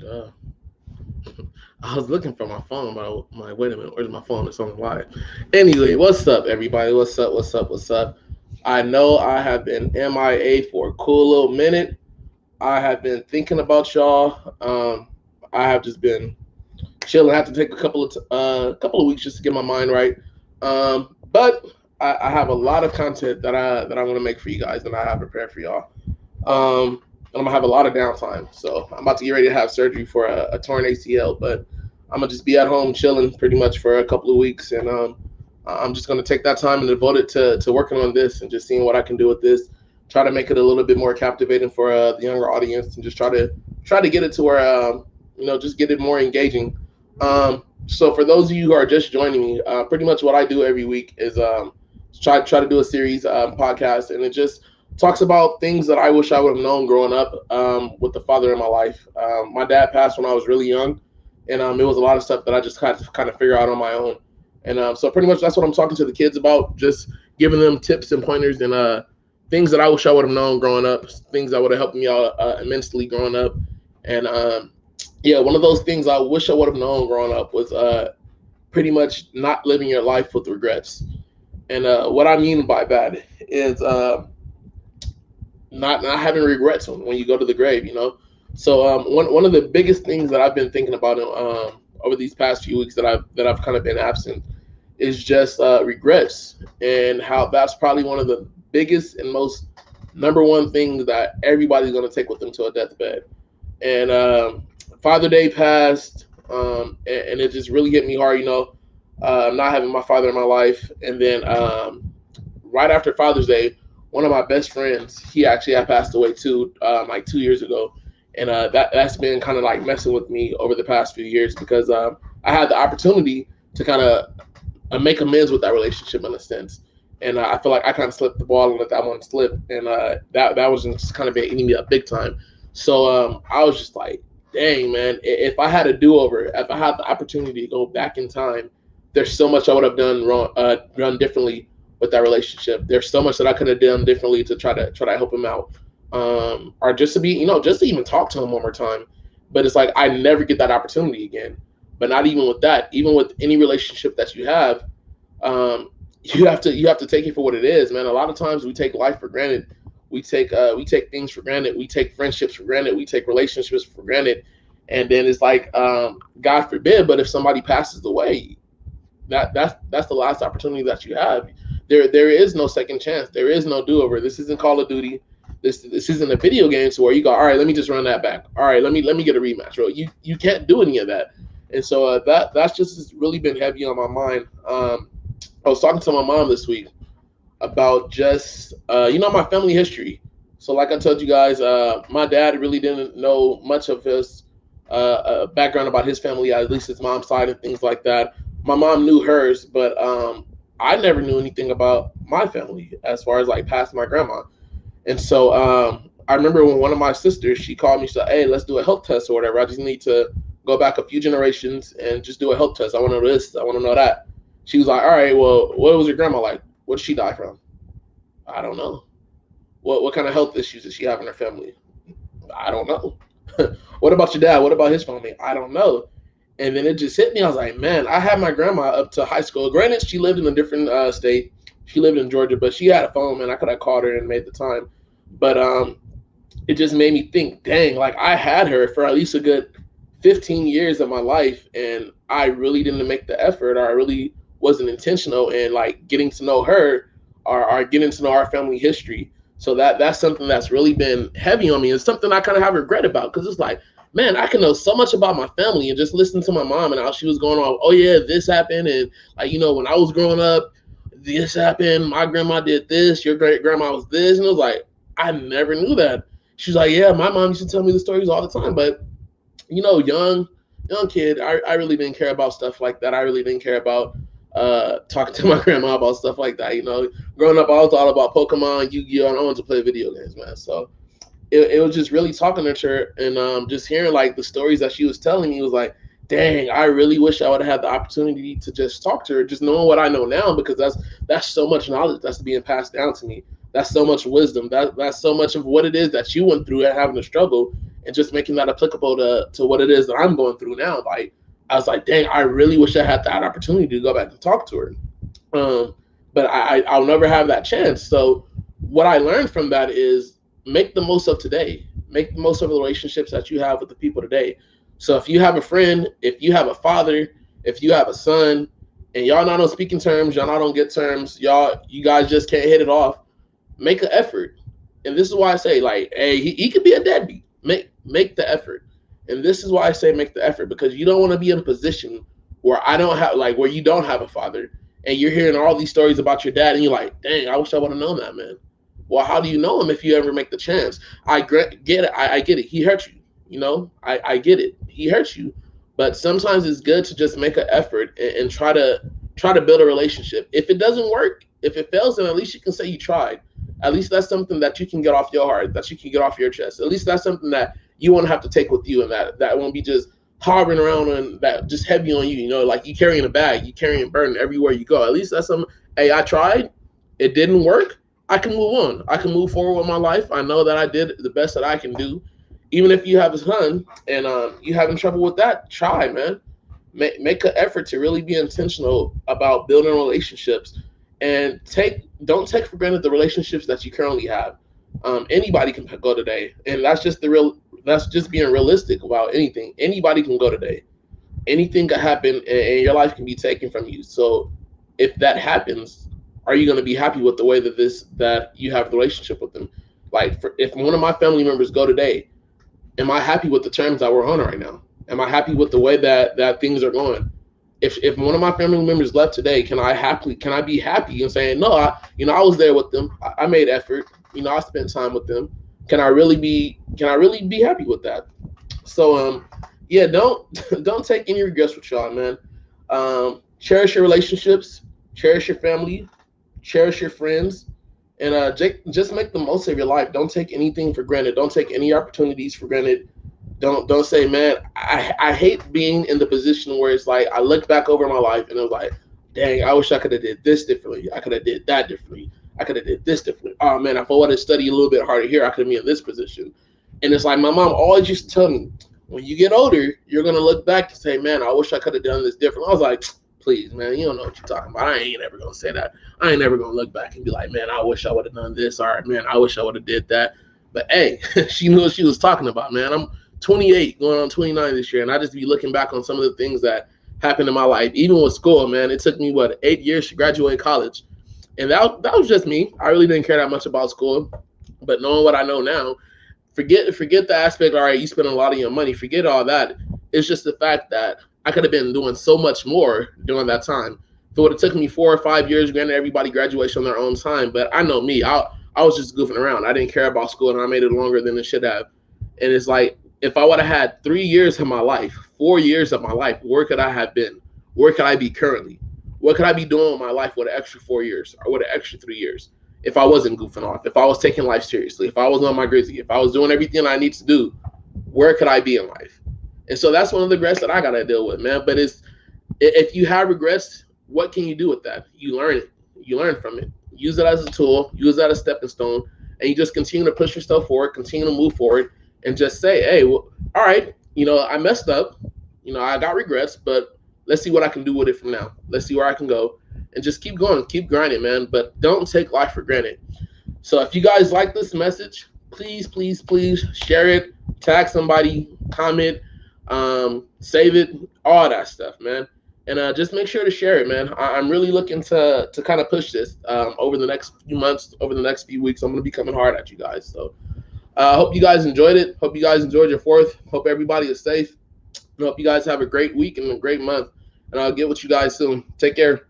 Uh, I was looking for my phone, but I'm like, wait a minute, where's my phone? It's on the line. Anyway, what's up, everybody? What's up? What's up? What's up? I know I have been MIA for a cool little minute. I have been thinking about y'all. I have just been chilling. I have to take a couple of weeks just to get my mind right. But I have a lot of content that I want to make for you guys, and I have prepared for y'all. And I'm gonna have a lot of downtime. So I'm about to get ready to have surgery for a torn ACL, but I'm gonna just be at home chilling pretty much for a couple of weeks, and I'm just gonna take that time and devote it to working on this and just seeing what I can do with this. Try to make it a little bit more captivating for the younger audience, and just try to get it to where just get it more engaging. So for those of you who are just joining me, pretty much what I do every week is try to do a series podcast, and it just talks about things that I wish I would have known growing up with the father in my life. My dad passed when I was really young, and it was a lot of stuff that I just had to kind of figure out on my own. And so pretty much that's what I'm talking to the kids about, just giving them tips and pointers and things that I wish I would have known growing up, things that would have helped me out immensely growing up. And yeah, one of those things I wish I would have known growing up was pretty much not living your life with regrets. And what I mean by that is not having regrets when you go to the grave. So one of the biggest things that I've been thinking about over these past few weeks that I've kind of been absent is just regrets, and how that's probably one of the biggest and most number one things that everybody's going to take with them to a deathbed. And Father Day passed, and it just really hit me hard, not having my father in my life. And then right after Father's Day, one of my best friends, he actually had passed away too, like 2 years ago, and that's been kind of like messing with me over the past few years because I had the opportunity to kind of make amends with that relationship in a sense, and I feel like I kind of slipped the ball and let that one slip, and that was just kind of been eating me up big time. So I was just like, dang man, if I had a do over, if I had the opportunity to go back in time, there's so much I would have done wrong, done differently with that relationship. There's so much that I could have done differently to try to help him out, or just to be, just to even talk to him one more time. But it's like I never get that opportunity again. But not even with that, even with any relationship that you have, you have to take it for what it is, man. A lot of times we take life for granted. We take things for granted. We take friendships for granted. We take relationships for granted. And then it's like, God forbid, but if somebody passes away, that's the last opportunity that you have. There is no second chance. There is no do over. This isn't Call of Duty. This isn't a video game to where you go, all right, let me just run that back. All right, let me get a rematch. Bro, you can't do any of that. And so that's just really been heavy on my mind. I was talking to my mom this week about just my family history. So like I told you guys, my dad really didn't know much of his background about his family, at least his mom's side and things like that. My mom knew hers, but I never knew anything about my family as far as like past my grandma. And so I remember when one of my sisters, she called me, she said, hey, let's do a health test or whatever. I just need to go back a few generations and just do a health test. I want to know this, I want to know that. She was like, all right, well, what was your grandma like? What did she die from? I don't know. What kind of health issues did she have in her family? I don't know. What about your dad? What about his family? I don't know. And then it just hit me. I was like, man, I had my grandma up to high school. Granted, she lived in a different state. She lived in Georgia, but she had a phone, and I could have called her and made the time. But it just made me think, dang, like I had her for at least a good 15 years of my life, and I really didn't make the effort, or I really wasn't intentional in like getting to know her, or getting to know our family history. So that's something that's really been heavy on me. It's something I kind of have regret about because it's like, man, I can know so much about my family and just listen to my mom and how she was going on. Oh yeah, this happened, and like when I was growing up, this happened. My grandma did this. Your great grandma was this, and it was like I never knew that. She's like, yeah, my mom used to tell me the stories all the time, but young kid, I really didn't care about stuff like that. I really didn't care about talking to my grandma about stuff like that. Growing up, I was all about Pokemon, Yu-Gi-Oh, and I wanted to play video games, man. So it was just really talking to her, and just hearing like the stories that she was telling me was like, dang, I really wish I would have had the opportunity to just talk to her, just knowing what I know now, because that's so much knowledge that's being passed down to me. That's so much wisdom. That's so much of what it is that you went through and having to struggle. and just making that applicable to what it is that I'm going through now. Like, I was like, dang, I really wish I had that opportunity to go back and talk to her. But I'll never have that chance. So what I learned from that is make the most of today. Make the most of the relationships that you have with the people today. So if you have a friend, if you have a father, if you have a son, and y'all not on speaking terms, y'all not on good terms, you guys just can't hit it off, make an effort. And this is why I say, like, hey, he could be a deadbeat. Make the effort. And this is why I say make the effort, because you don't want to be in a position where where you don't have a father, and you're hearing all these stories about your dad, and you're like, dang, I wish I would have known that, man. Well, how do you know him if you ever make the chance? I get it. I get it. He hurt you. I get it. He hurt you. But sometimes it's good to just make an effort and try to build a relationship. If it doesn't work, if it fails, then at least you can say you tried. At least that's something that you can get off your heart, that you can get off your chest. At least that's something that you won't have to take with you, and that won't be just hovering around and that just heavy on you. Like you carrying a bag, you carrying a burden everywhere you go. At least that's something. Hey, I tried. It didn't work. I can move on. I can move forward with my life. I know that I did the best that I can do. Even if you have a son and you having trouble with that, try, man. Make an effort to really be intentional about building relationships, and don't take for granted the relationships that you currently have. Anybody can go today, and that's just being realistic about anything. Anybody can go today. Anything can happen, and your life can be taken from you. So if that happens, are you going to be happy with the way that you have a relationship with them? Like, if one of my family members go today, am I happy with the terms that we're on right now? Am I happy with the way that things are going? If one of my family members left today, can I be happy and saying, no, I was there with them. I made effort. I spent time with them. Can I really be happy with that? So yeah, don't take any regrets with y'all, man. Cherish your relationships, cherish your family, cherish your friends, and just make the most of your life. Don't take anything for granted. Don't take any opportunities for granted. Don't say, man, I hate being in the position where it's like I look back over my life and it was like, dang, I wish I could have did this differently. I could have did that differently. I could have did this differently. Oh man, if I would have studied a little bit harder here, I could have been in this position. And it's like my mom always used to tell me, when you get older, you're gonna look back and say, man, I wish I could have done this differently. I was like, please, man, you don't know what you're talking about. I ain't ever gonna say that. I ain't never gonna look back and be like, man, I wish I would have done this. All right, man, I wish I would have did that. But hey, she knew what she was talking about, man. I'm 28, going on 29 this year, and I just be looking back on some of the things that happened in my life, even with school, man. It took me 8 years to graduate college, and that was just me. I really didn't care that much about school, but knowing what I know now, forget the aspect. All right, you spend a lot of your money. Forget all that. It's just the fact that I could have been doing so much more during that time. If it would have took me 4 or 5 years, granted, everybody graduates on their own time, but I know me. I was just goofing around. I didn't care about school, and I made it longer than it should have. And it's like, if I would have had 3 years of my life, 4 years of my life, where could I have been? Where could I be currently? What could I be doing with my life with an extra 4 years or with an extra 3 years? If I wasn't goofing off, if I was taking life seriously, if I was on my grizzly, if I was doing everything I need to do, where could I be in life? And so that's one of the regrets that I got to deal with, man. But if you have regrets, what can you do with that? You learn it. You learn from it. Use it as a tool. Use that as a stepping stone. And you just continue to push yourself forward, continue to move forward, and just say, hey, well, all right, I messed up. I got regrets, but let's see what I can do with it from now. Let's see where I can go. And just keep going, keep grinding, man. But don't take life for granted. So if you guys like this message, please, please, please share it, tag somebody, comment, save it, all that stuff, man. And just make sure to share it, man. I'm really looking to kind of push this over the next few months, over the next few weeks. I'm going to be coming hard at you guys. So hope you guys enjoyed it. Hope you guys enjoyed your 4th. Hope everybody is safe. And hope you guys have a great week and a great month. And I'll get with you guys soon. Take care.